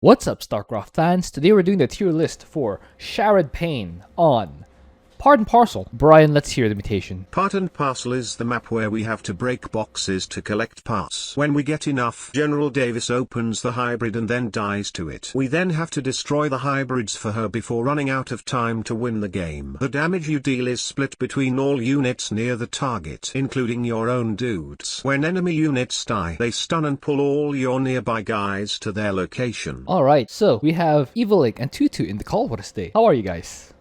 What's up, Starcraft fans? Today we're doing the tier list for Shared Pain on Part and Parcel. Brian, let's hear the mutation. Part and Parcel is the map where we have to break boxes to collect parts. When we get enough, General Davis opens the hybrid and then dies to it. We then have to destroy the hybrids for her before running out of time to win the game. The damage you deal is split between all units near the target, including your own dudes. When enemy units die, they stun and pull all your nearby guys to their location. Alright, so we have Evilink and Twotuuu in the call with us today. How are you guys?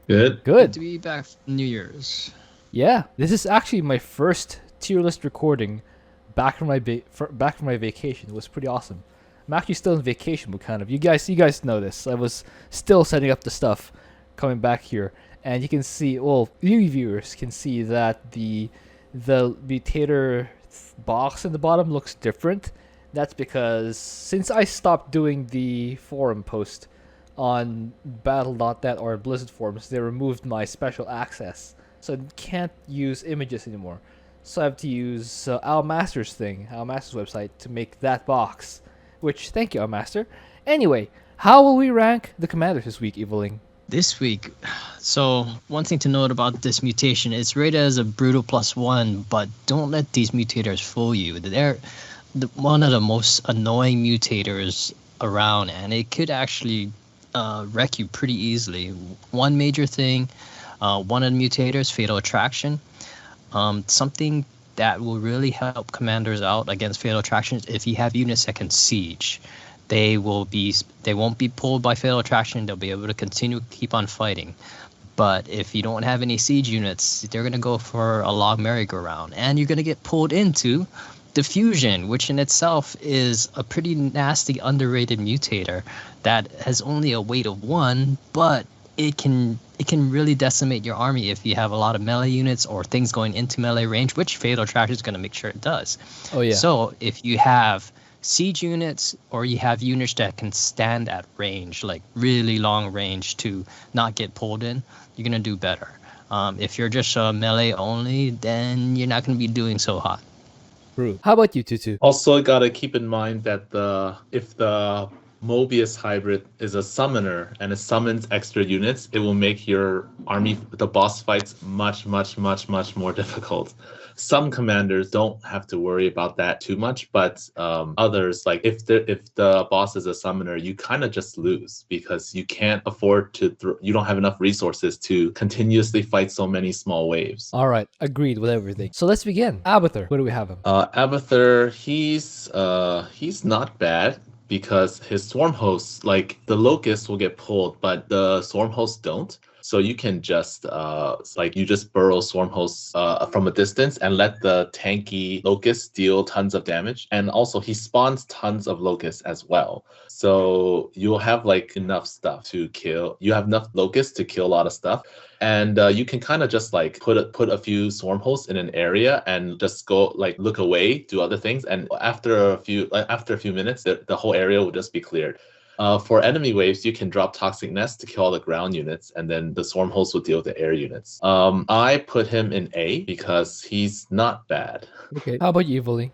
Good. Good. To be back from New Year's. Yeah, this is actually my first tier list recording back from my vacation. It was pretty awesome. I'm actually still in vacation, but kind of. You guys know this. I was still setting up the stuff coming back here, and you can see, well, you viewers can see that the mutator box in the bottom looks different. That's because since I stopped doing the forum post on battle.net or Blizzard forums, they removed my special access, so I can't use images anymore. So I have to use Almaster's website to make that box, which, thank you, Almaster. Anyway, how will we rank the commanders this week, Eviling? This week, so one thing to note about this mutation, it's rated as a brutal +1, but don't let these mutators fool you. They're one of the most annoying mutators around, and it could actually wreck you pretty easily. One major thing, one of the mutators, Fatal Attraction. Something that will really help commanders out against Fatal Attraction is if you have units that can siege. They won't be pulled by Fatal Attraction. They'll be able to keep on fighting. But if you don't have any siege units, they're going to go for a long merry-go-round, and you're going to get pulled into Diffusion, which in itself is a pretty nasty, underrated mutator that has only a weight of 1, but it can really decimate your army if you have a lot of melee units or things going into melee range, which Fatal Attraction is going to make sure it does. Oh yeah. So if you have siege units or you have units that can stand at range, like really long range to not get pulled in, you're going to do better. If you're just melee only, then you're not going to be doing so hot. True. How about you, Twotuuu? Also, gotta keep in mind that if the Mobius hybrid is a summoner and it summons extra units, it will make your army, the boss fights, much more difficult. Some commanders don't have to worry about that too much, but others, like if the boss is a summoner, you kind of just lose because you can't afford to. You don't have enough resources to continuously fight so many small waves. All right, agreed with everything. So let's begin. Abathur, where do we have him? Abathur, he's not bad, because his swarm hosts, like the locusts will get pulled, but the swarm hosts don't. So you can just you just burrow swarm hosts from a distance and let the tanky locusts deal tons of damage. And also he spawns tons of locusts as well. So you'll have like enough stuff to kill. You have enough locusts to kill a lot of stuff. And you can kind of just like put a few swarm hosts in an area and just go like look away, do other things, and after a few minutes, the whole area will just be cleared. For enemy waves, you can drop Toxic Nest to kill all the ground units, and then the swarm hosts will deal with the air units. I put him in A because he's not bad. Okay. How about you, Eviling?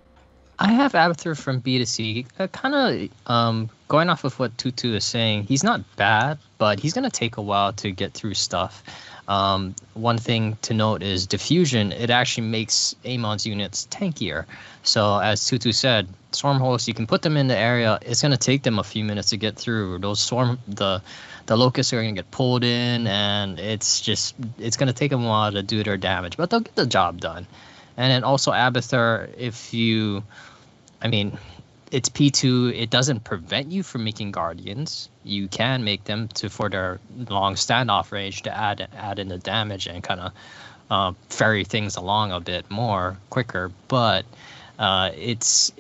I have Abathur from B to C. Kind of going off of what Twotuuu is saying, he's not bad, but he's going to take a while to get through stuff. One thing to note is Diffusion. It actually makes Amon's units tankier. So as Twotuuu said, swarm hosts, you can put them in the area. It's going to take them a few minutes to get through. The locusts are going to get pulled in, and it's going to take them a while to do their damage, but they'll get the job done. And then also Abathur, it's P2. It doesn't prevent you from making guardians. You can make them for their long standoff range to add in the damage and kind of ferry things along a bit more quicker. But it's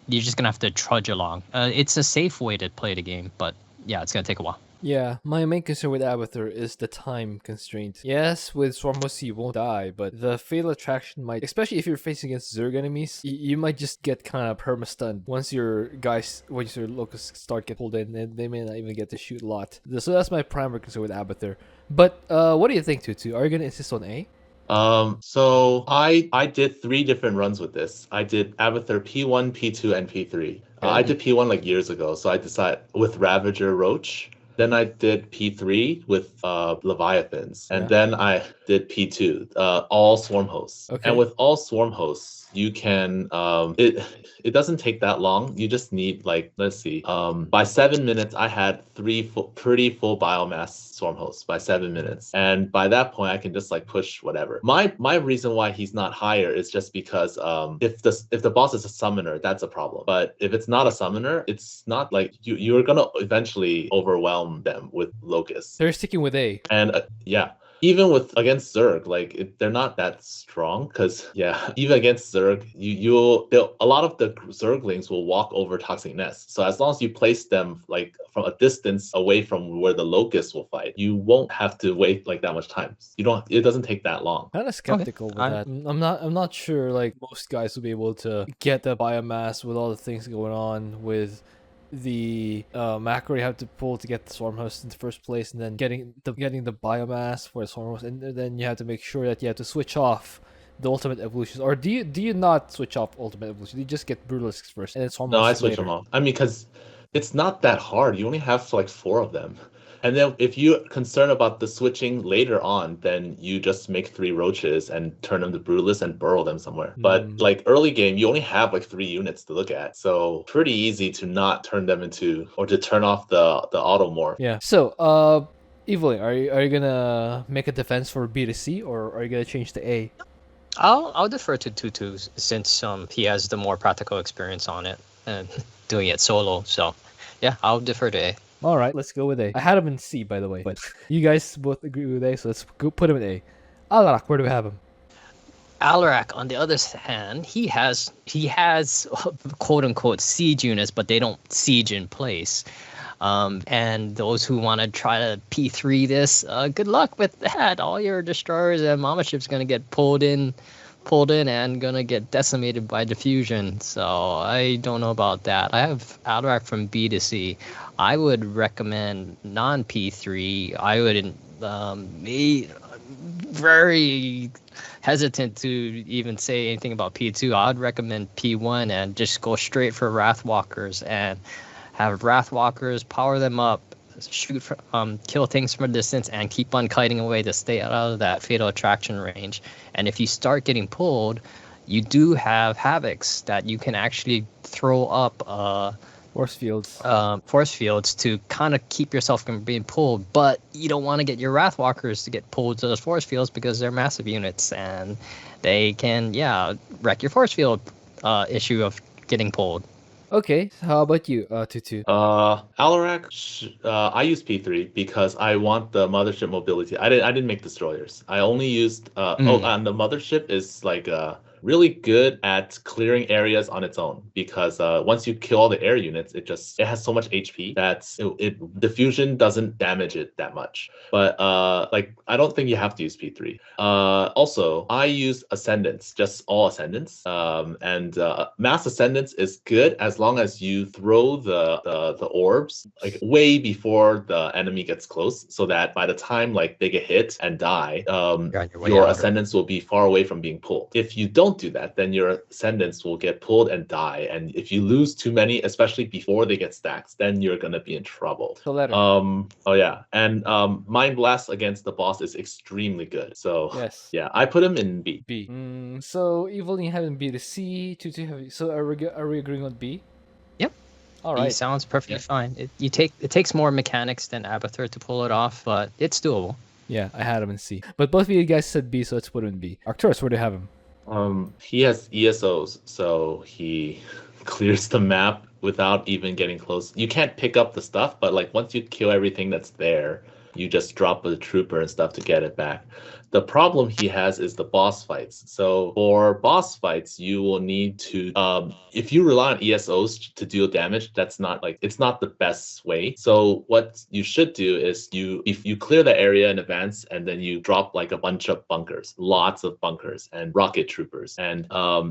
you're just gonna have to trudge along. It's a safe way to play the game, but yeah, it's gonna take a while. Yeah, my main concern with Abathur is the time constraint. Yes, with Swarm Host you won't die, but the Fatal Attraction might, especially if you're facing against Zerg enemies, you might just get kind of perma-stunned once your locusts start getting pulled in, and they may not even get to shoot a lot. So that's my primary concern with Abathur. But what do you think, Twotuuu? Are you going to insist on A? So I did 3 different runs with this. I did Abathur P1, P2, and P3. I did P1 like years ago, so I decided with Ravager Roach. Then I did P3 with Leviathans, and then I did P2, all swarm hosts. Okay. And with all swarm hosts, you can it doesn't take that long. You just need like, let's see, by 7 minutes I had pretty full biomass swarm hosts by 7 minutes, and by that point I can just like push whatever. My reason why he's not higher is just because if the boss is a summoner, that's a problem. But if it's not a summoner, it's not like you're gonna eventually overwhelm them with locusts. They're sticking with A. And yeah, even with against Zerg, like they're not that strong because even against Zerg, a lot of the Zerglings will walk over toxic nests. So as long as you place them like from a distance away from where the locusts will fight, you won't have to wait like that much time. It doesn't take that long. Kind of skeptical with that. I'm not sure like most guys will be able to get the biomass with all the things going on with the macro you have to pull to get the swarm host in the first place, and then getting the biomass for the swarm host, and then you have to make sure that you have to switch off the ultimate evolutions. Or do you not switch off ultimate evolution? You just get brutalisks first and then swarm No, I hosts switch later? them off. I mean, because it's not that hard. You only have like 4 of them. And then if you're concerned about the switching later on, then you just make 3 roaches and turn them to brutalists and burrow them somewhere. But like early game, you only have like 3 units to look at. So pretty easy to not turn them into, or to turn off the automorph. Yeah. So, Evelyn, are you gonna make a defense for B to C, or are you gonna change to A? I'll defer to Twotuuu since he has the more practical experience on it and doing it solo. So yeah, I'll defer to A. All right, let's go with A. I had him in C, by the way, but you guys both agree with A, so let's go put him in A. Alarak, where do we have him? Alarak, on the other hand, he has quote unquote siege units, but they don't siege in place. And those who want to try to P3 this, good luck with that. All your destroyers and mama ships gonna get pulled in and gonna get decimated by diffusion. So I don't know about that. I have Alarak from B to C. I would recommend non P3. I would be very hesitant to even say anything about P2. I'd recommend P1 and just go straight for Wrathwalkers and have Wrathwalkers, power them up, shoot, kill things from a distance, and keep on kiting away to stay out of that fatal attraction range. And if you start getting pulled, you do have Havocs that you can actually throw up Force fields. Force fields to kind of keep yourself from being pulled, but you don't want to get your Wrathwalkers to get pulled to those force fields because they're massive units and they can, wreck your force field issue of getting pulled. Okay, so how about you, Twotuuu? Alarak, I use P3 because I want the mothership mobility. I didn't make destroyers. I only used and the mothership is like really good at clearing areas on its own because once you kill all the air units, it has so much HP that diffusion doesn't damage it that much. But like I don't think you have to use P3. Also, I use Ascendants, just all Ascendants. And Mass Ascendants is good as long as you throw the orbs like way before the enemy gets close, so that by the time like they get hit and die, your Ascendants will be far away from being pulled. If you don't do that, then your Ascendants will get pulled and die. And if you lose too many, especially before they get stacked, then you're gonna be in trouble. And Mind Blast against the boss is extremely good. So yes, I put him in B. So Evelyn, you have him B to C. Twotuuu, so are we agreeing on B? Yep. All right. B sounds perfectly fine. It takes more mechanics than Abathur to pull it off, but it's doable. Yeah, I had him in C. But both of you guys said B, so let's put him in B. Arcturus, where do you have him? He has ESOs, so he clears the map without even getting close. You can't pick up the stuff, but like once you kill everything that's there, you just drop a trooper and stuff to get it back. The problem he has is the boss fights. So for boss fights, you will need to, if you rely on ESOs to deal damage, it's not the best way. So what you should do is if you clear the area in advance and then you drop like a bunch of bunkers, lots of bunkers and rocket troopers, and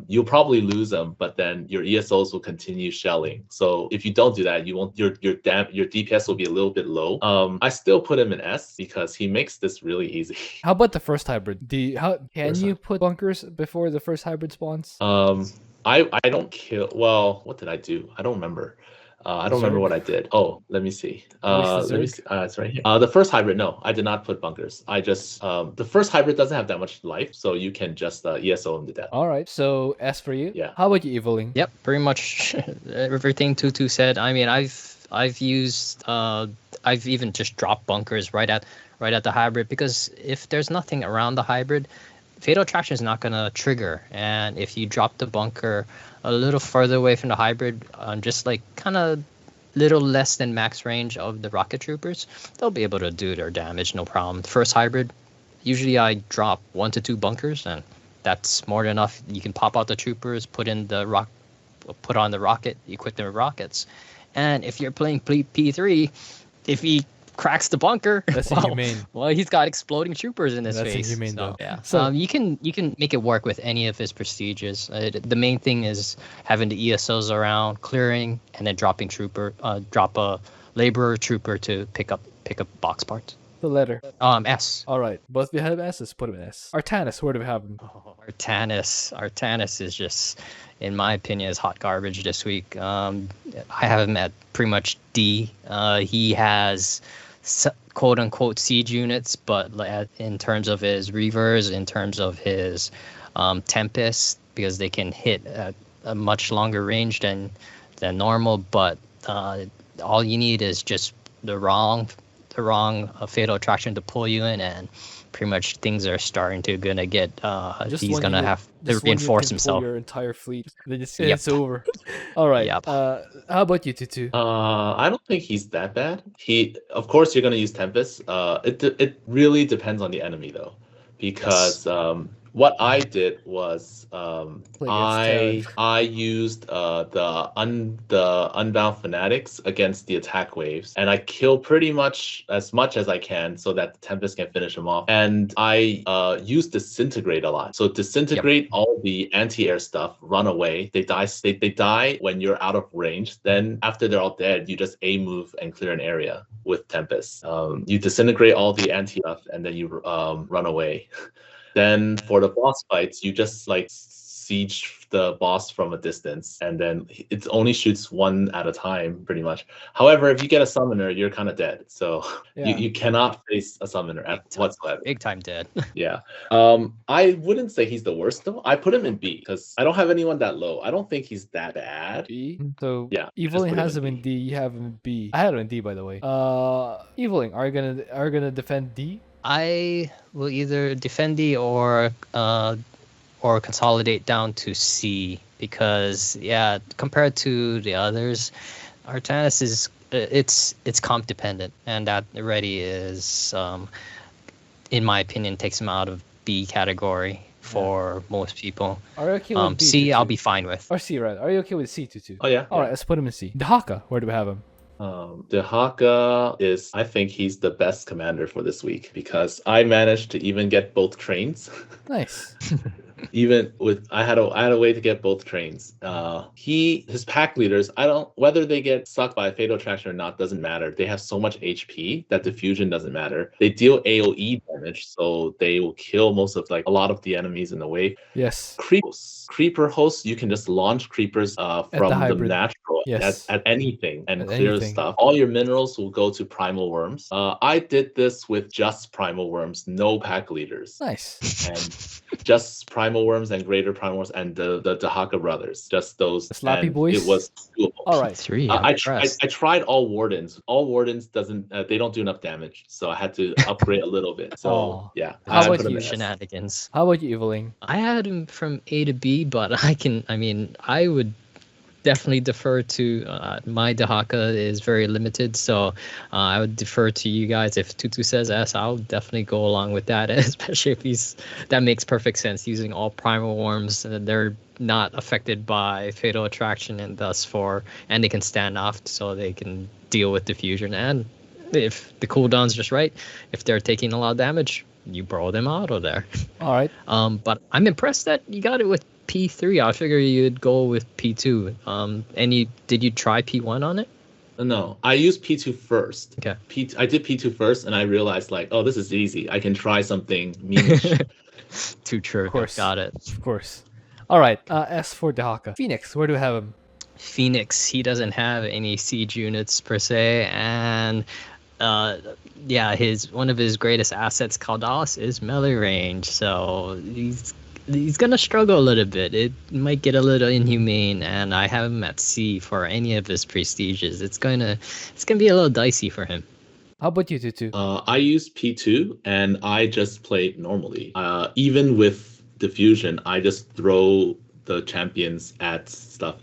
you'll probably lose them, but then your ESOs will continue shelling. So if you don't do that, your DPS will be a little bit low. I still put him in S because he makes this really easy. How about the first hybrid. Can First you put bunkers before the first hybrid spawns? I don't kill. Well, what did I do? I don't remember. I don't remember Zerg? what I did. Oh, let me see. Waste the Let me Zerg? see. It's right here. The first hybrid, no, I did not put bunkers. I just the first hybrid doesn't have that much life, so you can just ESO him to death. All right. So S for you. Yeah. How about you, Eviling? Yep, pretty much everything Twotuuu said. I mean, I've used I've even just dropped bunkers right at the hybrid, because if there's nothing around the hybrid, Fatal Attraction is not gonna trigger. And if you drop the bunker a little further away from the hybrid, just like kind of little less than max range of the rocket troopers, they'll be able to do their damage, no problem. First hybrid, usually I drop 1 to 2 bunkers, and that's more than enough. You can pop out the troopers, put on the rocket, equip them with rockets. And if you're playing P3, if he cracks the bunker, That's inhumane. well, he's got exploding troopers in his That's face. inhumane, so, though. yeah. So- you can make it work with any of his prestiges. The main thing is having the ESOs around, clearing, and then drop a laborer trooper to pick up box parts. The letter. S. All right. Both of you have S. Let's put him in S. Artanis, where do we have him? Artanis is just, in my opinion, is hot garbage this week. I have him at pretty much D. He has quote unquote siege units, but in terms of his reavers, in terms of his Tempest, because they can hit at a much longer range than normal. But all you need is just the wrong Fatal Attraction to pull you in, and pretty much things are starting to gonna get. He's gonna have to reinforce himself. Your entire fleet. Then Yep. it's over. All right. Yep. How about you, Twotuuu? I don't think he's that bad. Of course, you're gonna use Tempest. It really depends on the enemy though, because what I did was I used the Unbound Fanatics against the attack waves, and I kill pretty much as I can so that the Tempest can finish them off. And I used Disintegrate a lot. So Disintegrate all the anti-air stuff, run away. They die when you're out of range. Then after they're all dead, you just A move and clear an area with Tempest. You Disintegrate all the anti-stuff, and then you run away. Then for the boss fights, you just like siege the boss from a distance, and then it only shoots one at a time, pretty much. However, if you get a summoner, you're kind of dead. So you cannot face a summoner whatsoever. Big time dead. Yeah. I wouldn't say he's the worst though. I put him in B because I don't have anyone that low. I don't think he's that bad. B. So Yeah, Eviling just has put him in D. You have him in B. I had him in D, by the way. Eviling, are you gonna defend D? I will either defend D or consolidate down to C, because compared to the others, Artanis is it's comp dependent, and that already is in my opinion takes him out of B category for most people. Are you okay with B? C I'll be fine with. Or C, right? Are you okay with C, Twotuuu? Oh yeah. All right, let's put him in C. Dahaka, where do we have him? Dahaka is, I think he's the best commander for this week because I managed to even get both trains. Nice. Even with I had a way to get both trains. His pack leaders, whether they get sucked by a Fatal Attraction or not doesn't matter. They have so much HP that Diffusion doesn't matter. They deal AoE damage, so they will kill most of a lot of the enemies in the wave. Yes. Creeper hosts, you can just launch creepers from the natural at anything and clear anything. stuff. All your minerals will go to primal worms. I did this with just primal worms, no pack leaders. Nice. And just primal worms and greater primal worms and the Dahaka brothers, just those. The Slappy and boys? It was doable. All right. Three. I tried all wardens. All wardens they don't do enough damage, so I had to upgrade a little bit. So How I about put them you? in S. Shenanigans. How about you, Eviling? I had him from A to B, but I would definitely defer to my Dahaka is very limited, so I would defer to you guys. If Twotuuu says S, I'll definitely go along with that, especially if that makes perfect sense, using all primal worms. They're not affected by Fatal Attraction, and they can stand off, so they can deal with Diffusion. And if the cooldown's just right, if they're taking a lot of damage, you borrow them out of there. All right. But I'm impressed that you got it with P3. I figure you'd go with P2. Did you try P1 on it? No, I used P2 first. Okay. I did P2 first, and I realized like, oh, this is easy. I can try something meanish. Too true. Of course. Got it. Of course. All right. S for Dehaka. Phoenix. Where do we have him? Phoenix, he doesn't have any siege units per se, and yeah, one of his greatest assets, Caldalis, is melee range, so he's gonna struggle a little bit. It might get a little inhumane, and I have him at C for any of his prestiges. It's gonna be a little dicey for him. How about you, Twotuuu? I used P2, and I just played normally. Even with Diffusion, I just throw the champions at stuff.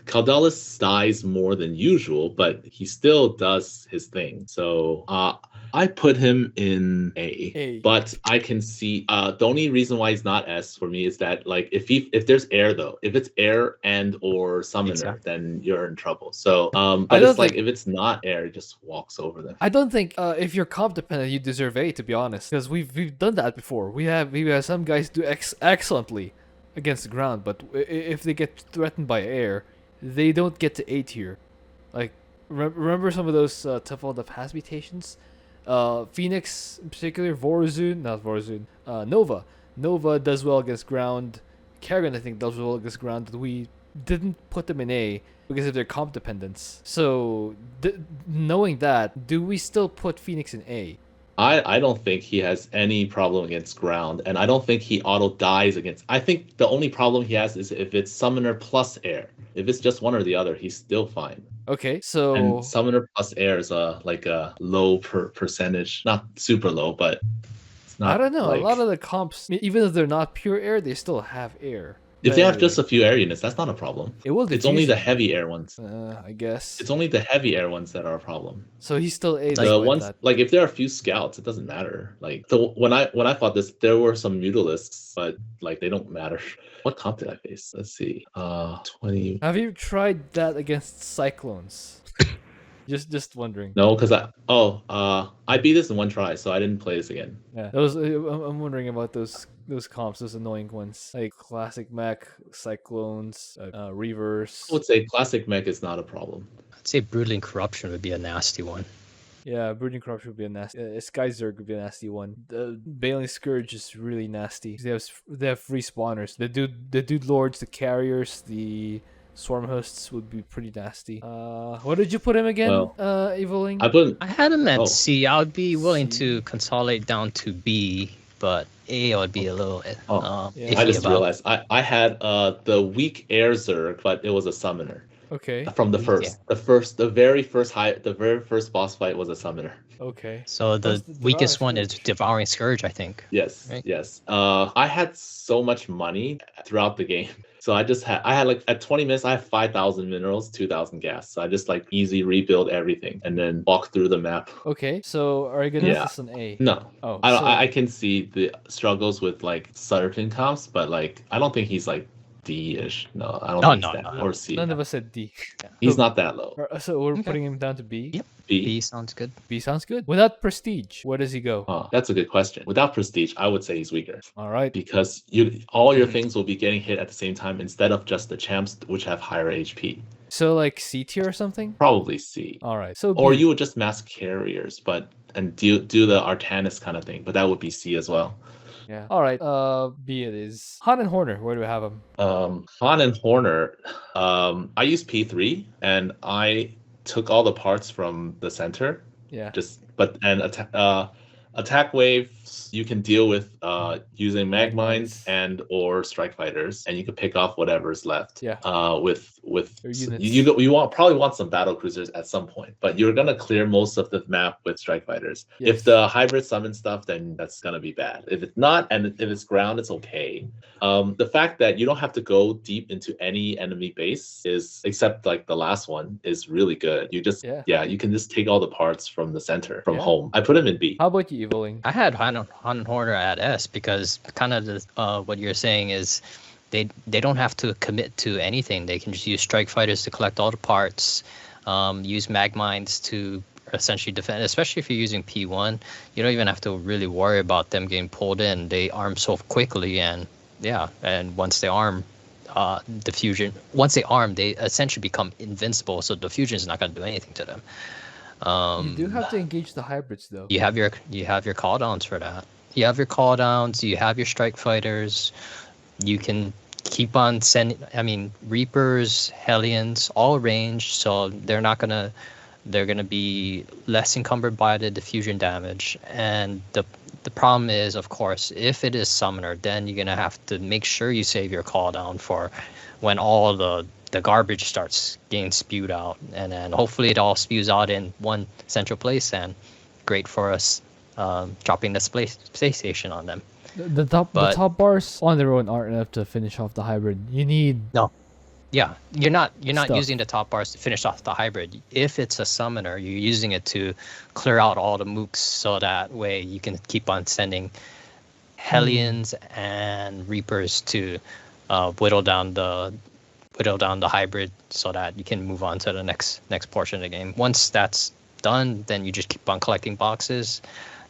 Caldalis dies more than usual, but he still does his thing. So I put him in A. But I can see the only reason why he's not S for me is that like if there's air though, if it's air and or summoner, Exactly. then you're in trouble. So I but don't it's like think- if it's not air, it just walks over them. I don't think if you're comp dependent, you deserve A, to be honest, because we've done that before. We have some guys do excellently against the ground, but if they get threatened by air, they don't get to A tier. Like remember some of those tough old has mutations. Phoenix in particular, Nova does well against ground. Kerrigan I think does well against ground. We didn't put them in A because of their comp dependence. So knowing that, do we still put Phoenix in A? I don't think he has any problem against ground, and I don't think he auto dies against. I think the only problem he has is if it's summoner plus air. If it's just one or the other, he's still fine. Okay, so And summoner plus air is like a low percentage, not super low, but it's not. I don't know. Like, A lot of the comps, even if they're not pure air, they still have air. if they have But just a few air units, that's not a problem. it will It's only the diffuse heavy air ones. I guess. It's only the heavy air ones that are a problem. So he's still A. The despite ones that. like if there are a few scouts, it doesn't matter. Like when I fought this, there were some mutalisks, but like they don't matter. What comp did I face? Let's see. 20. Have you tried that against cyclones? just wondering. No, because I beat this in one try, so I didn't play this again. Yeah, those. I'm wondering about those comps, those annoying ones, like classic mech, cyclones, reverse. I would say classic mech is not a problem. I'd say Broodling Corruption would be a nasty one. Yeah, Brooding Corruption would be a nasty. Sky Zerg would be a nasty one. The Bailing Scourge is really nasty. They have free spawners. The dude lords, the carriers, the swarm hosts would be pretty nasty. What did you put him again? Well, Evoling? I had him at Oh. C. I would be willing C. to consolidate down to B, but A would be a little Yeah. iffy I just about. realized I had the weak air Zerg, but it was a summoner. Okay. From the very first boss fight was a summoner. Okay. So the What's the weakest Devouring one is Scourge? Devouring Scourge, I think. Yes, Right. yes. I had so much money throughout the game. So I had like at 20 minutes I have 5,000 minerals, 2,000 gas. So I just like easy rebuild everything and then walk through the map. Okay. So are you gonna Yeah. have this an A? No. Oh. I so- I can see the struggles with like certain comps, but like I don't think he's like D-ish. No, I don't Oh, think no, he's that. no. Or C. None of us said D. He's So- not that low. So we're Okay. putting him down to B. Yep. B. B sounds good. B sounds good. Without prestige, where does he go? That's a good question. Without prestige, I would say he's weaker All right. because all your things will be getting hit at the same time instead of just the champs which have higher HP. So like C tier or something? Probably C. All right. So Or B. you would just mask carriers, and do the Artanis kind of thing, but that would be C as well. Yeah. All right. B it is. Han and Horner, where do we have him? Han and Horner, I used P3 and I took all the parts from the center. Yeah. Attack waves you can deal with using mag Mines. mines and or strike fighters, and you can pick off whatever's left. Yeah. With Or units. you probably want some battle cruisers at some point, but you're gonna clear most of the map with strike fighters. Yes. If the hybrid summon stuff, then that's gonna be bad. If it's not, and if it's ground, it's okay. The fact that you don't have to go deep into any enemy base except like the last one is really good. You just you can just take all the parts from the center from Yeah. home. I put him in B. How about you, Evoling? I had Han and Horner at S because kind of what you're saying is they don't have to commit to anything. They can just use strike fighters to collect all the parts, use mag mines to essentially defend, especially if you're using P1. You don't even have to really worry about them getting pulled in. They arm so quickly and once they arm, diffusion. Once they arm, they essentially become invincible. So diffusion is not going to do anything to them. You do have to engage the hybrids though. You have your call downs for that. You have your call downs. You have your strike fighters. You can keep on sending. I mean, Reapers, Hellions, all range, so they're gonna be less encumbered by the diffusion damage. And the problem is, of course, if it is summoner, then you're gonna have to make sure you save your call down for when all the garbage starts getting spewed out, and then hopefully it all spews out in one central place, and great for us dropping the space station on them. The top bars on their own aren't enough to finish off the hybrid. You need Yeah, you're not Stuff. using the top bars to finish off the hybrid. If it's a summoner, you're using it to clear out all the mooks, so that way you can keep on sending Hellions and Reapers to whittle down the hybrid, so that you can move on to the next portion of the game. Once that's done, then you just keep on collecting boxes.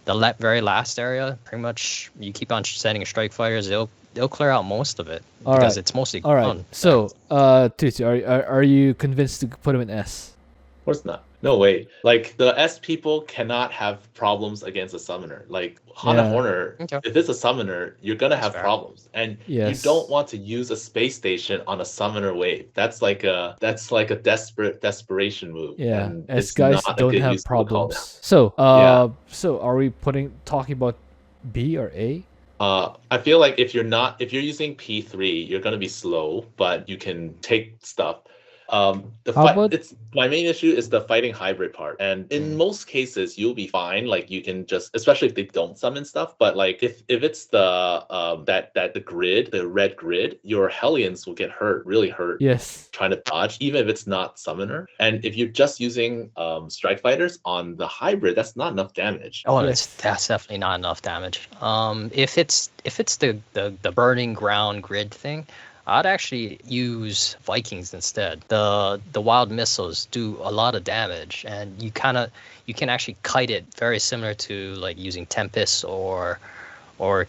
The very last area, pretty much, you keep on sending strike fighters. They'll clear out most of it because it's mostly all right. ground. So, Twotuuu, are you convinced to put him in S? Of course not. No way. Like, the S people cannot have problems against a summoner. Like, Hana Horner, if it's a summoner, you're gonna have problems. And you don't want to use a space station on a summoner wave. That's like a desperation move. Yeah, and S it's guys not a don't good have use of the call problems. So, so are we talking about B or A? I feel like if you're using P3, you're gonna be slow, but you can take stuff. My main issue is the fighting hybrid part, and in most cases you'll be fine. Like, you can just, especially if they don't summon stuff. But like if it's the grid, the red grid, your Hellions will get really hurt. Yes. Trying to dodge, even if it's not summoner. And if you're just using strike fighters on the hybrid, that's not enough damage. Oh, that's definitely not enough damage. If it's the burning ground grid thing, I'd actually use Vikings instead. The wild missiles do a lot of damage, and you can actually kite it, very similar to like using Tempest or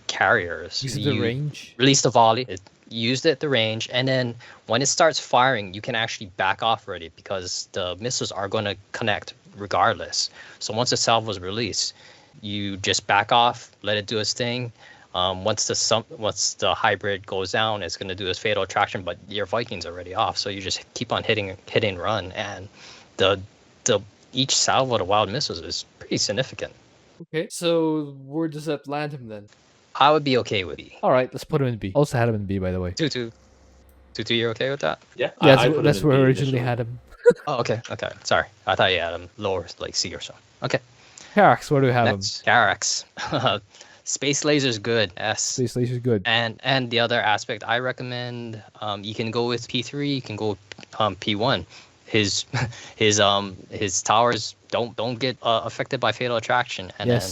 carriers. Use the range. Release the volley. Used it at the range, and then when it starts firing, you can actually back off already, because the missiles are going to connect regardless. So once the salvo is released, you just back off, let it do its thing. Once the hybrid goes down, it's going to do its fatal attraction, but your Viking's already off, so you just keep on hitting run, and the each salvo to wild missiles is pretty significant. Okay, so where does that land him then? I would be okay with B. All right, let's put him in B. Also had him in B, by the way. Twotuuu, you're okay with that? Yeah, that's where I originally had him. Oh, okay. Sorry, I thought you had him lower, like C or so. Okay. Karax, where do we have him? Karax. Space Laser's good. S. Space Laser's good. And the other aspect I recommend, you can go with P3. You can go P1. His towers don't get affected by fatal attraction, and then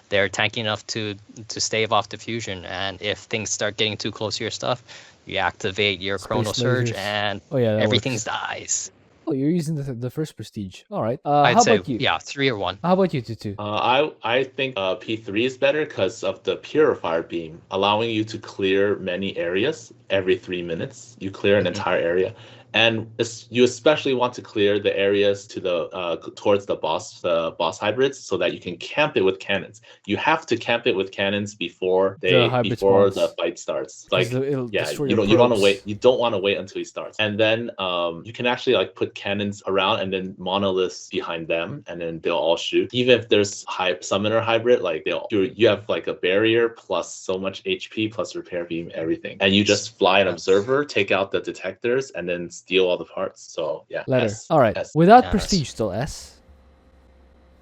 they're tanky enough to stave off diffusion. And if things start getting too close to your stuff, you activate your Chrono Surge, and everything dies. Oh, you're using the first prestige. All right. I'd how say, about you? Yeah, 3 or 1. How about you, Twotuuu? I think P3 is better because of the Purifier Beam, allowing you to clear many areas every 3 minutes. You clear an entire area. And you especially want to clear the areas to towards the boss hybrids, so that you can camp it with cannons. You have to camp it with cannons before the fight starts. Like, you want to wait. You don't want to wait until he starts. And then you can actually like put cannons around, and then monoliths behind them, and then they'll all shoot. Even if there's summoner hybrid, like you have like a barrier plus so much HP plus repair beam, everything, and you just fly an observer, take out the detectors, and then steal all the parts. So yeah. Letter. S. All right. S. Without prestige, still S.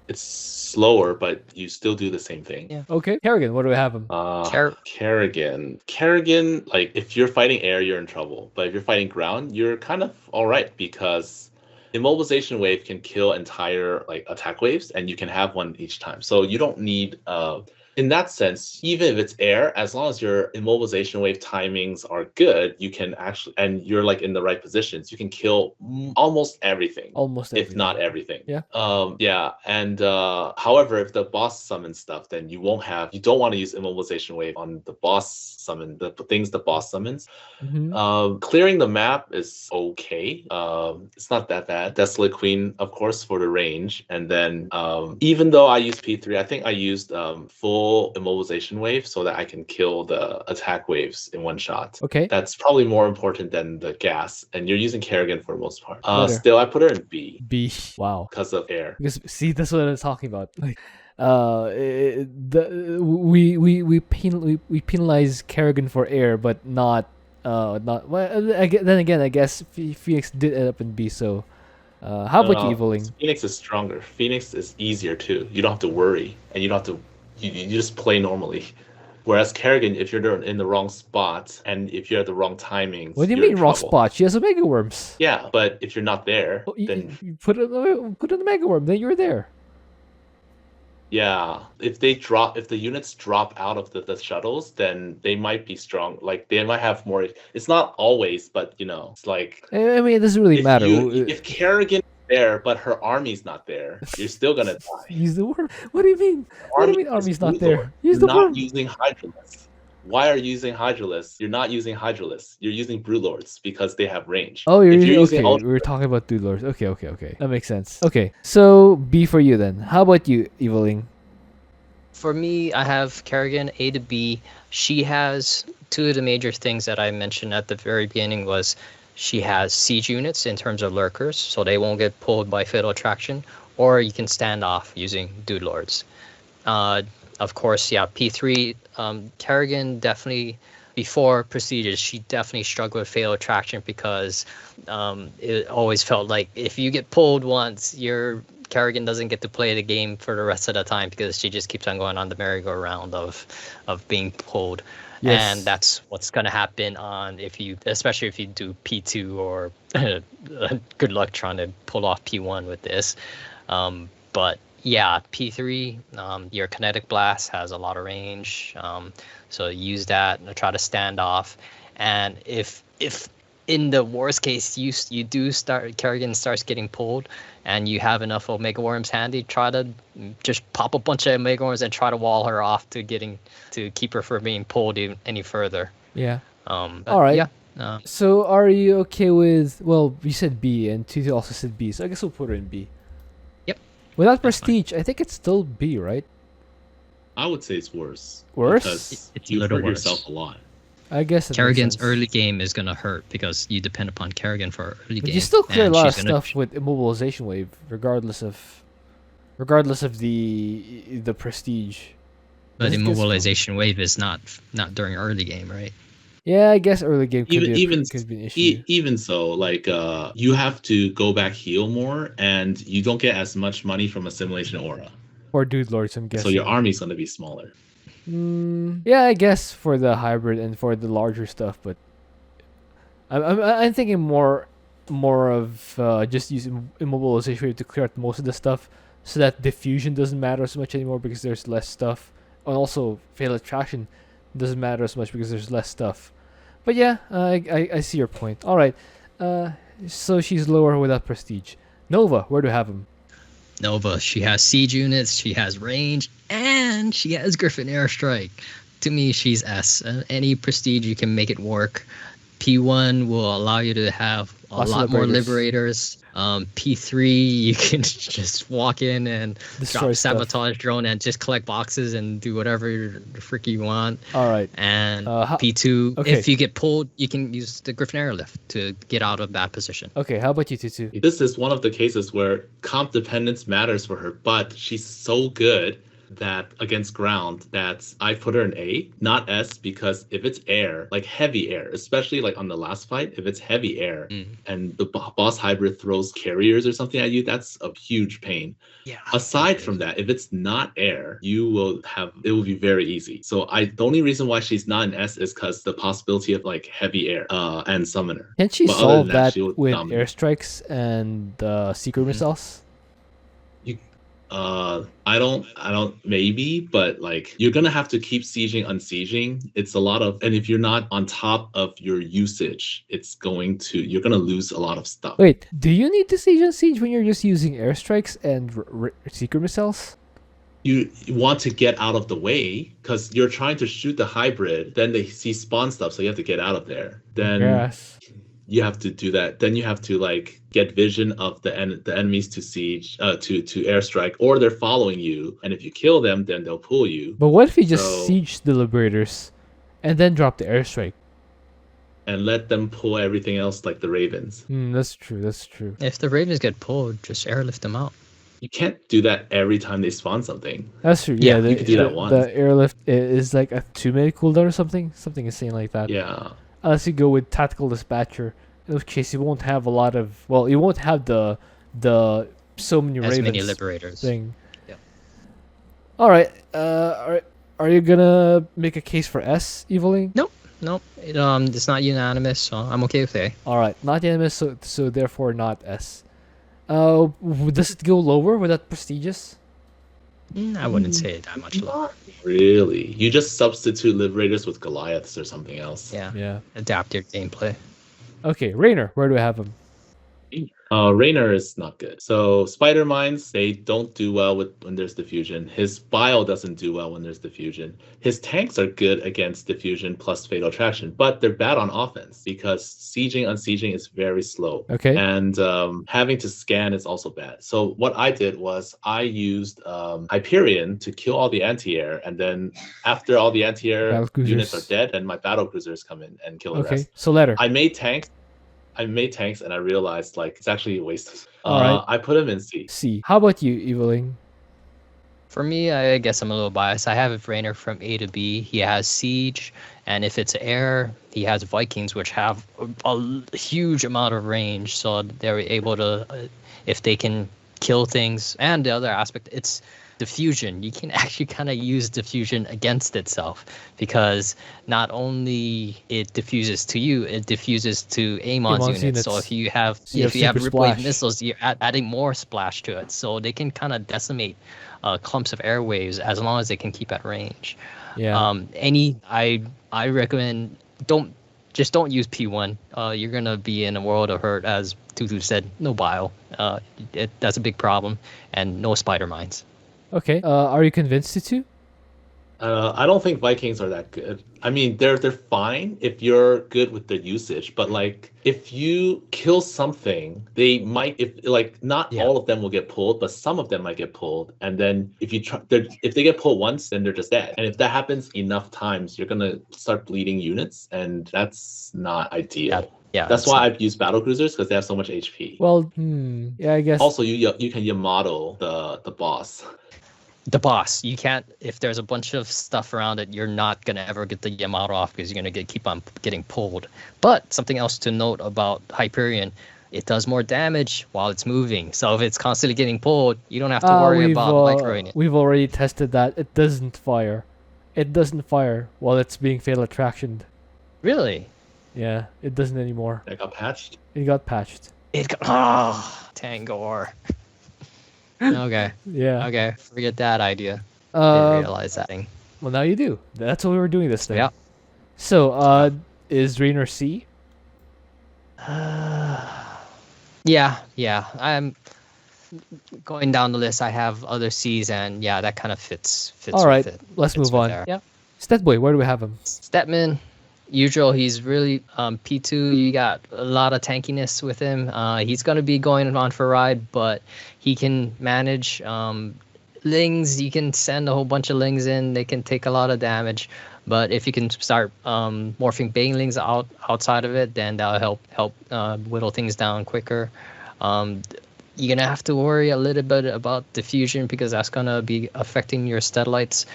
It's slower, but you still do the same thing. Yeah. Okay. Kerrigan, what do we have him? Kerrigan, like if you're fighting air, you're in trouble. But if you're fighting ground, you're kind of all right, because immobilization wave can kill entire like attack waves, and you can have one each time. So you don't need in that sense, even if it's air, as long as your immobilization wave timings are good, you can actually, and you're like in the right positions, you can kill almost everything. Almost If not everything. everything. Yeah. Yeah. And however, if the boss summons stuff, then you don't want to use immobilization wave on the boss summon, the things the boss summons. Clearing the map is okay. It's not that bad. Desolate Queen, of course, for the range. And then even though I used P3, I think I used full immobilization wave so that I can kill the attack waves in one shot. Okay. That's probably more important than the gas. And you're using Kerrigan for the most part. Better. Still, I put her in B B. Wow. because of air. Because see, that's what I was talking about. Like, we penalize Kerrigan for air, but not. Well, then again, I guess Phoenix did end up in B. So, how about you, Evoling? Phoenix is stronger. Phoenix is easier too. You don't have to worry, and you don't have to. You just play normally. Whereas Kerrigan, if you're in the wrong spot and if you're at the wrong timings, What do you you're mean in wrong trouble. spot? She has Omega Worms. Yeah, but if you're not there, then You put in the Mega Worm, then you're there. yeah, if the units drop out of the shuttles, then they might be strong. Like they might have more. It's not always, but it's like I mean, it doesn't really matter. if Kerrigan is there, but her army's not there, you're still gonna die. Use the worm. What do you mean? What do you mean army's not there? Use the You're worm. not using Hydralisks. Why are you using Hydralisks? You're not using Hydralisks. You're using Brewlords because they have range. Oh, If you're using okay. Ultra- We're talking about Dude Lords. Okay. That makes sense. Okay, so B for you then. How about you, Evoling? For me, I have Kerrigan A to B. She has two of the major things that I mentioned at the very beginning was she has siege units in terms of lurkers, so they won't get pulled by fatal attraction, or you can stand off using Dude Lords. Of course, yeah, P3, Kerrigan definitely, before Prestiges, she definitely struggled with fatal attraction because it always felt like if you get pulled once, your Kerrigan doesn't get to play the game for the rest of the time because she just keeps on going on the merry-go-round of being pulled. Yes. And that's what's going to happen especially if you do P2 or good luck trying to pull off P1 with this. But yeah, P3, your kinetic blast has a lot of range. So use that and try to stand off. And if in the worst case you do Kerrigan starts getting pulled and you have enough Omega Worms handy, try to just pop a bunch of Omega Worms and try to wall her off to keep her from being pulled any further. Yeah. All right. Yeah. So are you okay with? Well, you said B, and Twotuuu also said B, so I guess we'll put her in B. Yep. Without Prestige, I think it's still B, right? I would say it's worse. Worse? Because It's you a little hurt worse. yourself a lot. I guess that makes Kerrigan's sense. early game is gonna hurt because you depend upon Kerrigan for early But game. you still clear a and lot of she's gonna- stuff with immobilization wave, regardless of the prestige. But This gets- immobilization wave is not during early game, right? Yeah, I guess early game could Even be an issue. even so, like you have to go back heal more, and you don't get as much money from assimilation aura. Or Dude Lords, I'm guessing. So your army's gonna be smaller. Yeah, I guess for the hybrid and for the larger stuff, but I'm thinking more of just using immobilization wave to clear out most of the stuff, so that diffusion doesn't matter so much anymore because there's less stuff, and also fatal attraction doesn't matter as much because there's less stuff. But yeah, I see your point. All right, so she's lower without prestige. Nova, where do you have him? Nova, she has siege units, she has range, and she has Griffin airstrike. To me, she's S. Any prestige, you can make it work. P1 will allow you to have a Lots of lot more liberators. liberators. P3, you can just walk in and Destroy drop stuff. sabotage drone and just collect boxes and do whatever the frick you want. All right. And How- P2, okay. if you get pulled, you can use the Griffin airlift to get out of that position. Okay, how about you, Twotuuu? This is one of the cases where comp dependence matters for her, but she's so good that against ground that I put her in A, not S, because if it's air, like heavy air, especially like on the last fight, if it's heavy air and the boss hybrid throws carriers or something at you, that's a huge pain. Yeah. Aside from that, if it's not air, it will be very easy. So the only reason why she's not an S is because the possibility of like heavy air and summoner. Can she But other solve than that, that she would with dominate. airstrikes and secret missiles? I don't, maybe, but like you're gonna have to keep sieging, unsieging. It's a lot of, and if you're not on top of your usage, you're gonna lose a lot of stuff. Wait, do you need to siege and siege when you're just using airstrikes and seeker missiles? You want to get out of the way because you're trying to shoot the hybrid, then they see spawn stuff, so you have to get out of there. Then Yes. you have to do that. Then you have to like get vision of the enemies to siege, to airstrike, or they're following you, and if you kill them, then they'll pull you. But what if you just So- siege the liberators and then drop the airstrike? And let them pull everything else like the ravens. That's true. That's true. If the ravens get pulled, just airlift them out. You can't do that every time they spawn something. That's true. Yeah, Yeah, you could do that once. The airlift is like a 2-minute cooldown or something insane like that. Yeah. Unless you go with tactical dispatcher, in which case you won't have a lot of. Well, you won't have the so many As ravens many liberators. thing. Yeah. All right. Are you gonna make a case for S, Eviling? Nope. It's not unanimous, so I'm okay with A. All right, not unanimous, so therefore not S. Does it go lower with that prestigious? I wouldn't say that much lower. Really? You just substitute liberators with Goliaths or something else. Yeah. Yeah. Adapt your gameplay. Okay, Raynor, where do I have him? Raynor is not good. So spider mines, they don't do well when there's diffusion. His bile doesn't do well when there's diffusion. His tanks are good against diffusion plus fatal attraction, but they're bad on offense because sieging, unsieging is very slow. Okay. And having to scan is also bad. So what I did was I used Hyperion to kill all the anti-air, and then after all the anti-air Battlecruisers. units are dead, and my battle cruisers come in and kill the Okay, rest. so letter. I made tanks and I realized like it's actually a waste. All right. I put him in C. C. How about you, Eviling? For me, I guess I'm a little biased. I have Raynor from A to B. He has Siege, and if it's air, he has Vikings, which have a huge amount of range. So they're able to, if they can kill things. And the other aspect, it's diffusion. You can actually kind of use diffusion against itself because not only it diffuses to you, it diffuses to Amon's units. So if you have So you if you have super ripwave splash. missiles, you're adding more splash to it. So they can kind of decimate clumps of airwaves as long as they can keep at range. Yeah. I recommend don't use P1. You're gonna be in a world of hurt, as Twotuuu said. No bile. That's a big problem, and no spider mines. Okay. Are you convinced, Twotuuu? I don't think Vikings are that good. I mean, they're fine if you're good with the usage, but like if you kill something, they might not Yeah. all of them will get pulled, but some of them might get pulled. And then if they get pulled once, then they're just dead. And if that happens enough times, you're gonna start bleeding units, and that's not ideal. Yeah, That's why I've used battle cruisers because they have so much HP. Well, yeah, I guess. Also, you can Yamato the boss. the boss. You can't, if there's a bunch of stuff around it, you're not gonna ever get the Yamato off because you're gonna keep on getting pulled. But something else to note about Hyperion, it does more damage while it's moving. So if it's constantly getting pulled, you don't have to worry about microing it. We've already tested that. It doesn't fire. It doesn't fire while it's being fatal attractioned. Really? Yeah, it doesn't anymore. That got patched. It got patched. Tangor. Okay. Yeah. Okay. Forget that idea. Didn't realize that. Well, now you do. That's why we were doing this thing. Yeah. So, is Raynor C? Yeah. I'm going down the list. I have other C's, and yeah, that kind of fits. All right, with it. let's Fits move with on. there. Yeah. Stetboy, where do we have him? Stetmann, usual. He's really P2. You got a lot of tankiness with him. He's gonna be going on for a ride, but he can manage lings. You can send a whole bunch of lings in. They can take a lot of damage. But if you can start morphing banelings outside of it, then that'll help whittle things down quicker. You're gonna have to worry a little bit about diffusion because that's gonna be affecting your steadlights.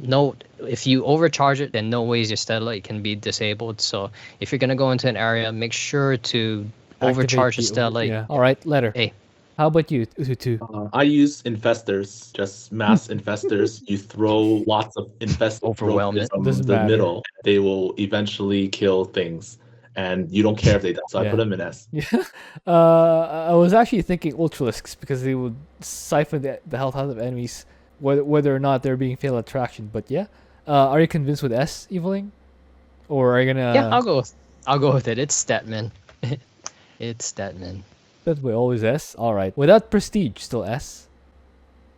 Note, if you overcharge it, then no ways your steadlight can be disabled. So if you're gonna go into an area, make sure to overcharge the steadlight. Yeah. All right, letter. A. How about you, Twotuuu? I use infestors, just mass infestors. You throw lots of infestors Overwhelm it. from Doesn't the matter. middle. They will eventually kill things. and you don't care if they die. So I Yeah. put him in S. Yeah. I was actually thinking Ultralisks because they would siphon the health out of enemies, whether or not they're being fatal attraction. But yeah, are you convinced with S, Eveling? Or are you gonna? Yeah, I'll go with it. It's Stetmann. It's Stetmann. That way, always S. All right. Without prestige, still S.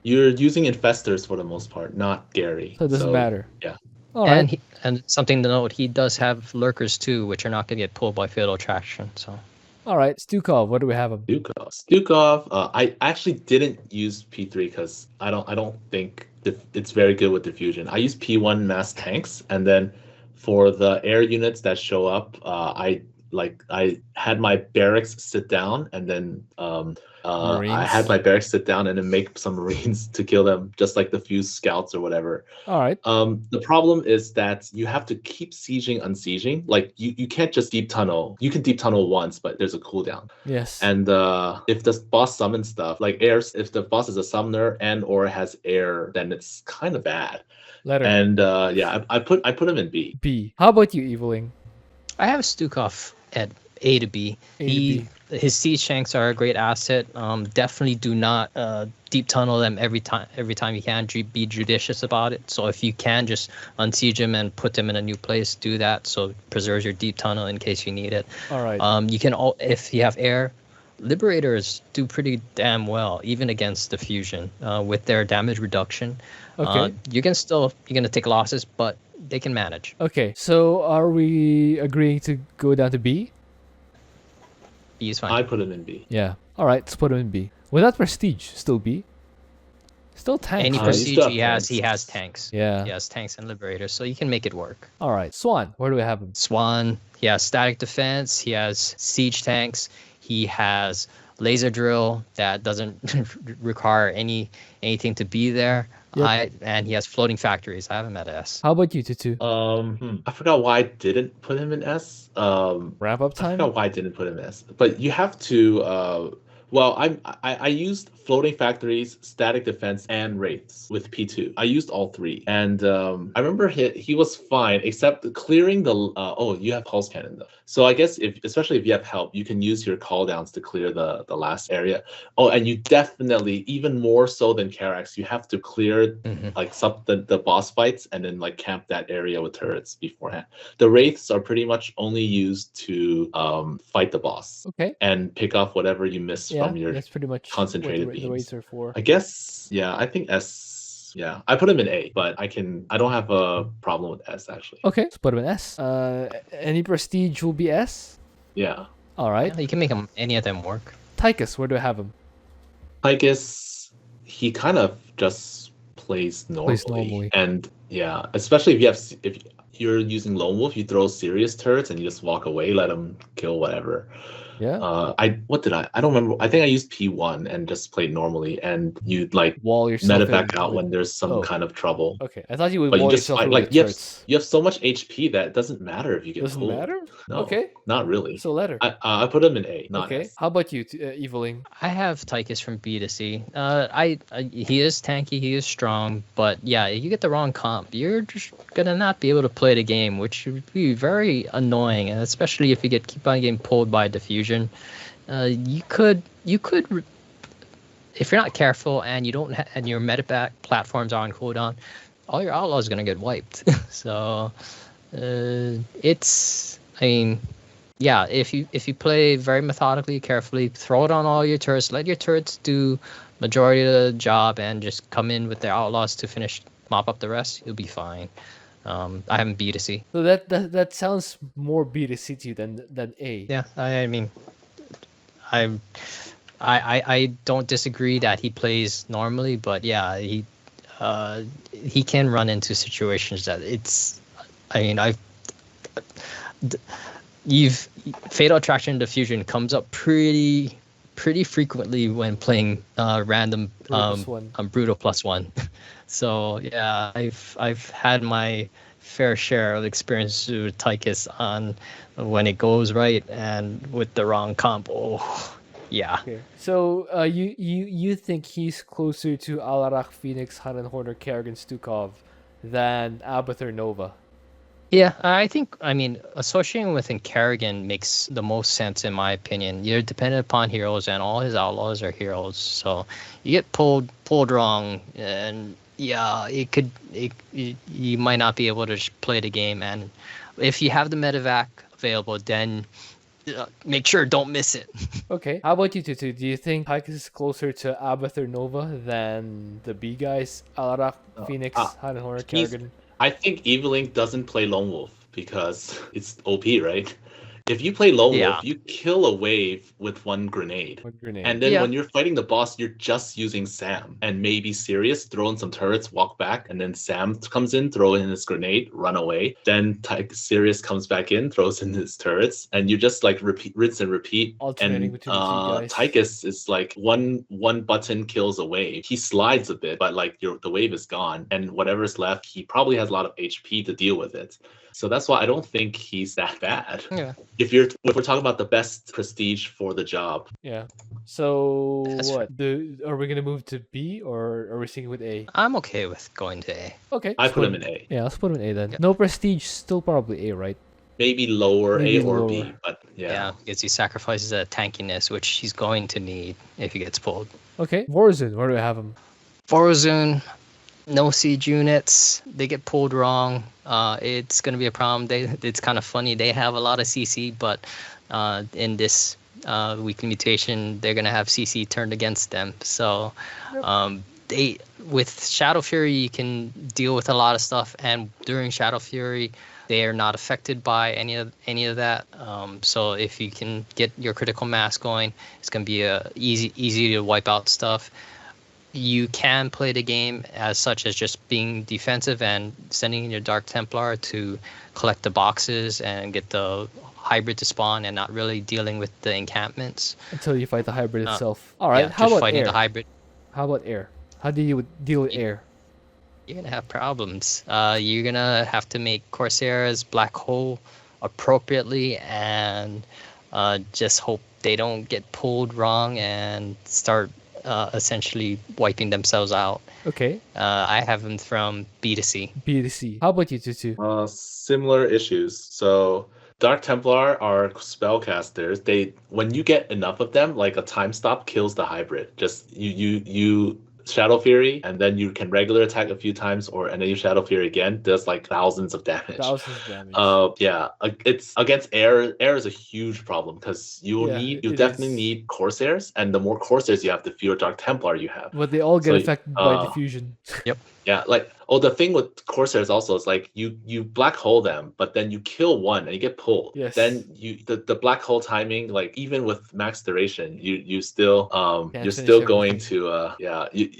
You're using infestors for the most part, not Gary. So it doesn't matter. Yeah. All right. And something to note, he does have lurkers too, which are not going to get pulled by fatal attraction. So. All right. Stukov, what do we have him? Stukov. I actually didn't use P3 because I don't think it's very good with diffusion. I use P1 mass tanks, and then for the air units that show up, I had my barracks sit down, and then I had my barracks sit down and then make some Marines to kill them, just like the few scouts or whatever. All right. The problem is that you have to keep sieging, unsieging. Like you can't just deep tunnel. You can deep tunnel once, but there's a cooldown. Yes. And if the boss summons stuff, like airs, if the boss is a summoner and or has air, then it's kind of bad. Letter. And I put him in B. B. How about you, Eveling? I have Stukov at A to B. His siege tanks are a great asset. Definitely do not deep tunnel them every time you can. Be judicious about it. So if you can, just unsiege him and put them in a new place. Do that, so it preserves your deep tunnel in case you need it. All right. You can if you have air, Liberators do pretty damn well, even against Diffusion, with their damage reduction. Okay. You're gonna take losses, but they can manage. Okay. So are we agreeing to go down to B? B is fine. I put him in B. Yeah. All right. Let's put him in B. Without prestige, still B. Still tanks. Any right? prestige he has tanks. Yeah. He has tanks and Liberators, so you can make it work. All right. Swann, where do we have him? Swann, he has static defense. He has siege tanks. He has laser drill that doesn't require anything to be there. Yep. And he has floating factories. I have him at S. How about you, Twotuuu? I forgot why I didn't put him in S. Wrap up I time? forgot why I didn't put him in S. But you have to. I used floating factories, static defense, and wraiths with P2. I used all three, and I remember he was fine, except clearing the. You have pulse cannon though. So I guess especially if you have help, you can use your call downs to clear the last area. Oh, and you definitely, even more so than Karax, you have to clear the boss fights and then like camp that area with turrets beforehand. The wraiths are pretty much only used to fight the boss. Okay. And pick off whatever you miss from your that's pretty much concentrated what the beams. weights are for. I guess, yeah, I think S. Yeah, I put him in A, but I don't have a problem with S actually. Okay, let's put him in S. Any prestige will be S. Yeah. All right. Yeah, you can make any of them work. Tychus, where do I have him? Tychus, he kind of just plays normally. And yeah, especially if you're using Lone Wolf, you throw serious turrets and you just walk away, let them kill whatever. Yeah. I don't remember. I think I used P1 and just played normally, and you'd like wall yourself medevac out when there's some kind of trouble. Okay, I thought you would But wall you just yourself fight, with like the turrets. you have so much HP that it doesn't matter if you get Doesn't pulled. matter? No, Okay. not really. So letter. I put him in A, not Okay. S. How about you, Eveling? I have Tychus from B to C. He is tanky, he is strong, but yeah, you get the wrong comp, you're just gonna not be able to play the game, which would be very annoying, and especially if you keep on getting pulled by Diffusion. You could, if you're not careful and you don't and your medevac platforms are on cooldown, all your outlaws are gonna get wiped. So if you play very methodically, carefully, throw it on all your turrets, let your turrets do majority of the job, and just come in with their outlaws to mop up the rest, you'll be fine. I have him B to C. So that sounds more B to C to you than A. Yeah, I mean, I don't disagree that he plays normally, but yeah, he can run into situations that fatal attraction diffusion comes up pretty frequently when playing random brutal +1. So yeah, I've had my fair share of experience with Tychus on when it goes right and with the wrong comp. Oh, yeah. Okay. So you think he's closer to Alarak, Fenix, Horner, Kerrigan, Stukov than Abathur Nova? Yeah, I mean, associating with Kerrigan makes the most sense in my opinion. You're dependent upon heroes, and all his outlaws are heroes. So you get pulled wrong, and yeah, you might not be able to play the game. And if you have the medevac available, then make sure don't miss it. Okay. How about you, Tutu? Do you think Tychus is closer to Abathur Nova than the B guys? Alarak, Uh, Phoenix, Horror, he's. Kerrigan? I think Evelyn doesn't play Lone Wolf because it's OP, right? If you play Lone Yeah, Wolf, you kill a wave with one grenade. One grenade. And then yeah, when you're fighting the boss, you're just using Sam and maybe Sirius, throw in some turrets, walk back, and then Sam comes in, throw in his grenade, run away. Then Sirius comes back in, throws in his turrets, and you just like repeat, rinse and repeat. Alternating And between the two guys. Tychus is like one button kills a wave. He slides a bit, but like the wave is gone, and whatever's left, he probably has a lot of HP to deal with it. So that's why I don't think he's that bad. yeah. If we're talking about the best prestige for the job. Yeah. So That's what? Are we gonna move to B or are we sticking with A? I'm okay with going to A. Okay. I let's put him in A. Yeah, let's put him in A then. Yeah. No prestige, still probably A, right? Maybe lower Maybe A or lower. B, but Yeah, because he sacrifices that tankiness, which he's going to need if he gets pulled. Okay. Vorazun, where do we have him? Vorazun, no siege units. They get pulled wrong. It's gonna be a problem. It's kind of funny. They have a lot of CC, but in this weekly mutation, they're gonna have CC turned against them. So they with Shadow Fury, you can deal with a lot of stuff, and during Shadow Fury, they are not affected by any of that. So if you can get your critical mass going, it's gonna be easy to wipe out stuff. You can play the game as such as just being defensive and sending in your Dark Templar to collect the boxes and get the hybrid to spawn and not really dealing with the encampments. Until you fight the hybrid itself. All right. Yeah, How just about fighting air? the hybrid. How about air? How do you deal with air? You're gonna have problems. You're gonna have to make Corsairs black hole appropriately and just hope they don't get pulled wrong and start essentially wiping themselves out. Okay. I have them from B to C. B to C. How about you, Tutu? similar issues. So Dark Templar are spellcasters. When you get enough of them, like a time stop kills the hybrid. Just you Shadow Fury, and then you can regular attack a few times, and then you Shadow Fury again. Does like thousands of damage. Thousands of damage. Yeah, it's against air. Air is a huge problem because you definitely need Corsairs, and the more Corsairs you have, the fewer Dark Templar you have. But they all get affected by diffusion. Yeah, like the thing with Corsairs also is like you black hole them, but then you kill one and you get pulled. Yes. Then the black hole timing, like even with max duration, you still you're still going to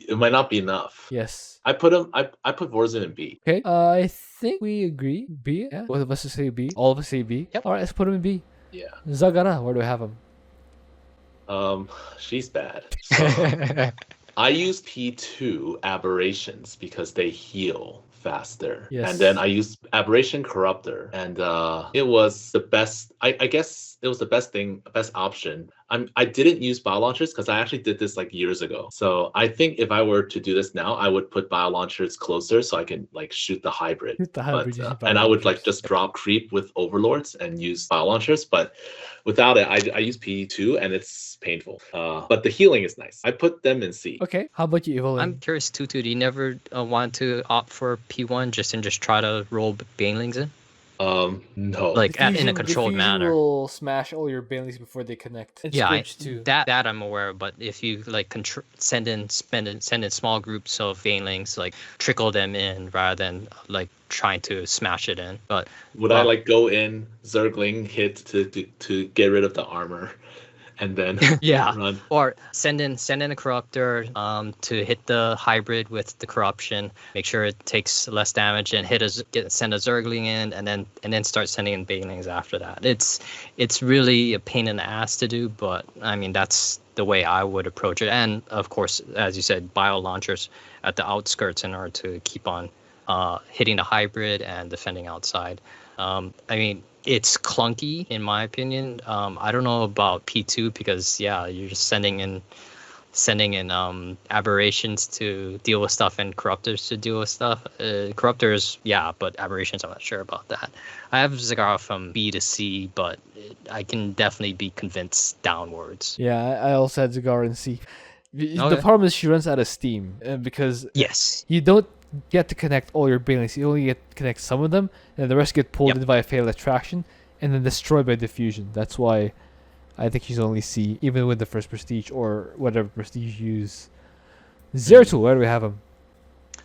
it might not be enough. Yes. I put Vorazun in B. Okay. I think we agree. B. Yeah. Both of us say B. All of us say B. Yep. All right. Let's put him in B. Yeah. Zagara. Where do we have him? She's bad. So, I use P2 aberrations because they heal faster. Yes. And then I used aberration corruptor, and it was the best. I guess it was the best option. I didn't use bio launchers because I actually did this like years ago. So I think if I were to do this now, I would put bio launchers closer so I can like shoot the hybrid. And I would like just drop creep with overlords and use bio launchers. But without it, I use P2 and it's painful. But the healing is nice. I put them in C. Okay. How about you, Evelyn? I'm curious, Tutu, do you never want to opt for P1 just try to roll banelings in? No. Like in a controlled manner. Will smash all your banelings before they connect. And Yeah, Scourge too. that I'm aware of. But if you like send in small groups of banelings, like trickle them in rather than like trying to smash it in. But would I like go in Zergling hit to get rid of the armor? And then run. Or send in a corruptor to hit the hybrid with the corruption. Make sure it takes less damage and send a Zergling in, and then start sending in banelings after that. It's really a pain in the ass to do, but I mean that's the way I would approach it. And of course, as you said, bio launchers at the outskirts in order to keep on hitting the hybrid and defending outside. I mean, it's clunky in my opinion. I don't know about P2 because you're just sending in sending in aberrations to deal with stuff and corruptors to deal with stuff. Corruptors, yeah, but aberrations, I'm not sure about that. I have Zagara from B to C, but I can definitely be convinced downwards. Yeah, I also had Zagara in C. The Okay. problem is she runs out of steam because Yes. you don't get to connect all your banelings. You only get to connect some of them, and the rest get pulled Yep. in by fatal attraction and then destroyed by diffusion. That's why I think she's only C, even with the first prestige or whatever prestige you use. Zeratul, where do we have him?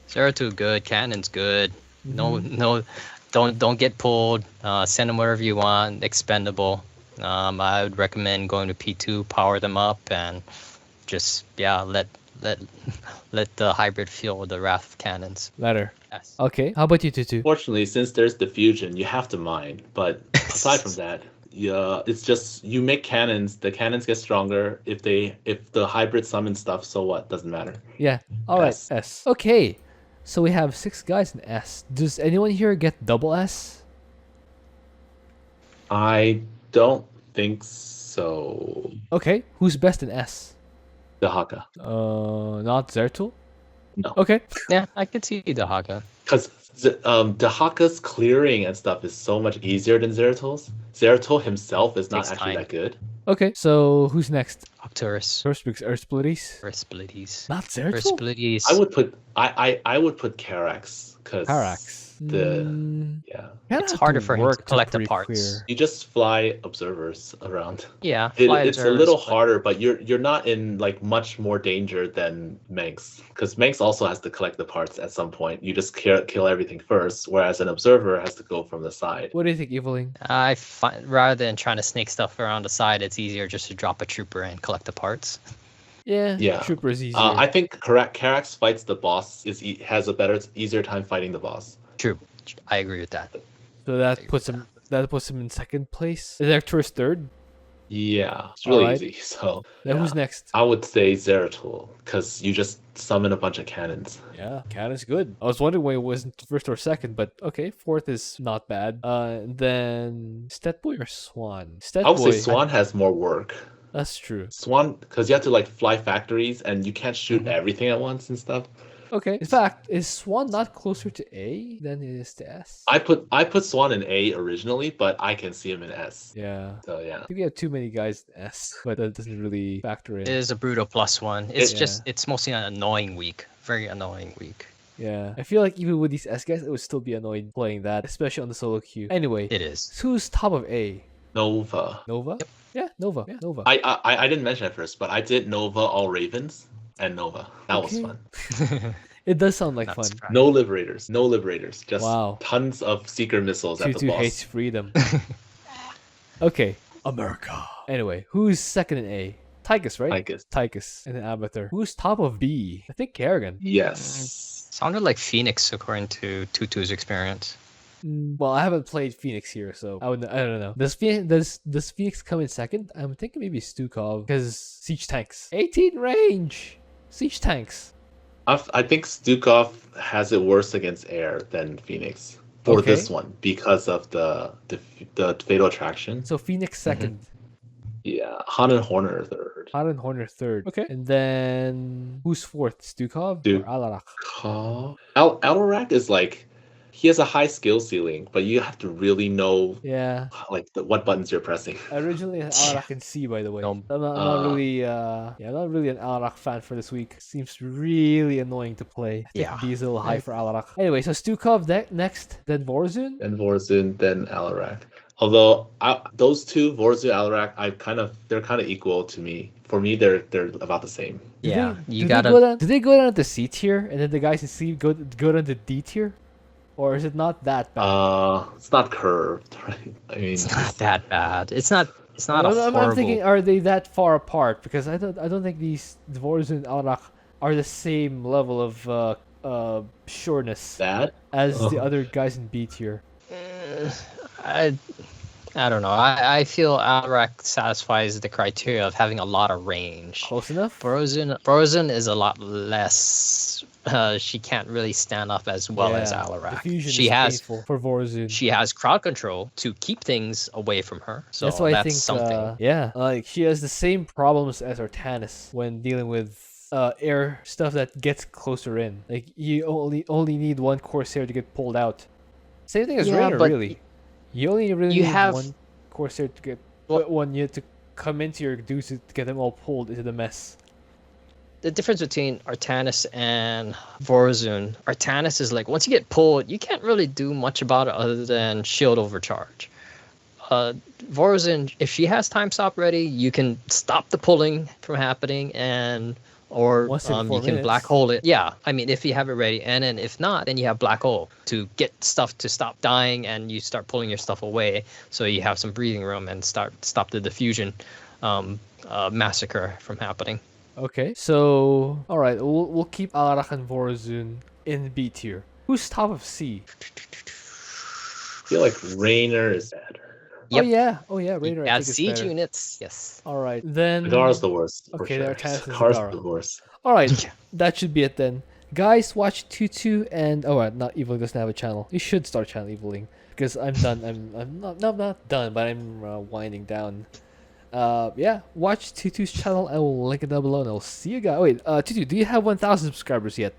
Zeratul good, Cannon's good. No, Mhm. no, don't get pulled. Send them wherever you want. Expendable. I would recommend going to P2, power them up, and just let the hybrid feel the wrath of cannons. Ladder. Yes. Okay, how about you, Tutu? Fortunately, since there's diffusion, you have to mine. But aside from that, yeah, it's just you make cannons. The cannons get stronger if the hybrid summon stuff. So what? Doesn't matter. Yeah. All right. S. S. Okay. So we have 6 guys in S. Does anyone here get double S? I don't think so. Okay. Who's best in S? The Haka. Not Zeratul? No. Okay. Yeah, I could see the Haka. Because the Haka's clearing and stuff is so much easier than Zeratul's. Zeratul himself is not Takes actually time. that good. Okay. So who's next? Arcturus. First because Earth Splitties. Respilities. Not Zeratul? Respilities. I would put Karax because Karax. yeah, Kinda It's have harder to for him to work collect the pretty parts. clear. you just fly observers around. Yeah, It's a observers, little but- harder, but you're not in like much more danger than Manx, because Manx also has to collect the parts at some point. You just kill everything first, whereas an observer has to go from the side. What do you think, Eveling? I find rather than trying to snake stuff around the side, it's easier just to drop a trooper and collect the parts. Yeah. Yeah. Trooper is easier. I think Karax fights the boss has a easier time fighting the boss. True, I agree with that. So that puts him in second place. Is Arcturus third? Yeah, it's really Alright. easy. So Then yeah. who's next? I would say Zeratul, because you just summon a bunch of cannons. Yeah, Cannon's good. I was wondering why it wasn't first or second, but okay, fourth is not bad. Then Stetboy or Swann? I would say Stetboy. Swann has more work. That's true. Swann, because you have to like fly factories and you can't shoot Mhm. everything at once and stuff. Okay. In fact, is Swann not closer to A than it is to S? I put Swann in A originally, but I can see him in S. Yeah. So yeah. I think we have too many guys in S, but that doesn't really factor in. It is a brutal +1. It's Yeah. just it's mostly an annoying week, very annoying week. Yeah. I feel like even with these S guys, it would still be annoying playing that, especially on the solo queue. Anyway, It is. who's top of A? Nova. Nova? Yeah, Nova. Yeah, Nova. I didn't mention it first, but I did Nova all Ravens and Nova. That was Okay. fun. It does sound like Not fun. surprised. No liberators. Just Wow. tons of secret missiles at the Tutu boss. hates freedom. Okay. America. Anyway, who's second in A? Tychus, right? Tychus. Tychus. And then Abathur. Who's top of B? I think Kerrigan. Yes. Sounded like Phoenix according to Tutu's experience. Well, I haven't played Phoenix here, so I don't know. Does Phoenix come in second? I'm thinking maybe Stukov because siege tanks. 18 range. Siege tanks. I think Stukov has it worse against air than Phoenix for Okay. this one because of the fatal attraction. So Phoenix second. Yeah, Han and Horner are third. Han and Horner third. Okay. And then who's fourth? Stukov Duke. or Alarak? Alarak is like he has a high skill ceiling, but you have to really know Yeah. like what buttons you're pressing. Originally an Alarak in C, by the way. No. I'm not really I'm not really an Alarak fan for this week. Seems really annoying to play. I think Yeah. B is a little high for Alarak. Anyway, so Stukov next, then Vorazun. Then Vorazun, then Alarak. Although those two, Vorazun, Alarak, they're kind of equal to me. For me, they're about the same. Yeah, you do gotta. they go down to C tier, and then the guys in C go down to D tier, or is it not that bad? It's not curved, right? I mean, It's not that bad. It's not. It's not a I'm horrible. thinking, are they that far apart? Because I don't think these Vorazun and Alarak are the same level of sureness bad. as the Oh. other guys in B tier. I don't know. I feel Alarak satisfies the criteria of having a lot of range. Close enough? Vorazun is a lot less she can't really stand up as well as Alarak. Diffusion She is has painful for Vorazun. she has crowd control to keep things away from her. So That's why I think, something. like she has the same problems as Artanis when dealing with air stuff that gets closer in. Like you only need one Corsair to get pulled out. Same thing as Yeah, Raynor, but really. You only really you need have- one Corsair to get Well- one unit to come into your dudes to get them all pulled into the mess. The difference between Artanis and Vorazun, Artanis is like, once you get pulled, you can't really do much about it other than shield overcharge. Vorazun, if she has time stop ready, you can stop the pulling from happening, or Once every 4 you can minutes. black hole it. Yeah, I mean, if you have it ready, and then if not, then you have black hole to get stuff to stop dying, and you start pulling your stuff away, so you have some breathing room and stop the diffusion massacre from happening. Okay, so alright, we'll keep Alarak and Vorazun in B tier. Who's top of C? I feel like Raynor is better. Yep. Oh yeah, Raynor. I Yeah, think is siege better. units, yes. Alright, then Zagara's the worst. For Okay, sure. there are Artanis and Zagara's Zagara. the worst. Alright, that should be it then. Guys, watch Twotuuu and not Evil doesn't have a channel. You should start channel Eviling because I'm done. I'm not done, but I'm winding down. Yeah, watch Twotuu's channel. I will link it down below, and I'll see you guys. Wait, Twotuuu, do you have 1,000 subscribers yet?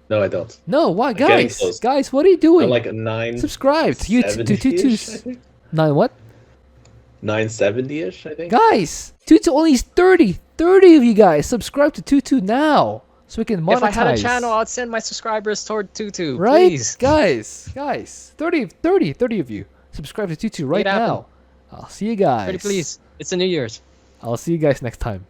No, I don't. No, why, getting guys? close. Guys, what are you doing? I'm like a 9. Subscribe to Twotuu's 9 what? 970-ish, I think. Guys, Twotuuu only is 30. 30 of you guys subscribe to Twotuuu now, so we can monetize. If I had a channel, I'd send my subscribers toward Twotuuu. Right, Please. guys, 30 of you subscribe to Twotuuu right Make it happen. now. I'll see you guys. Pretty please. It's a New Year's. I'll see you guys next time.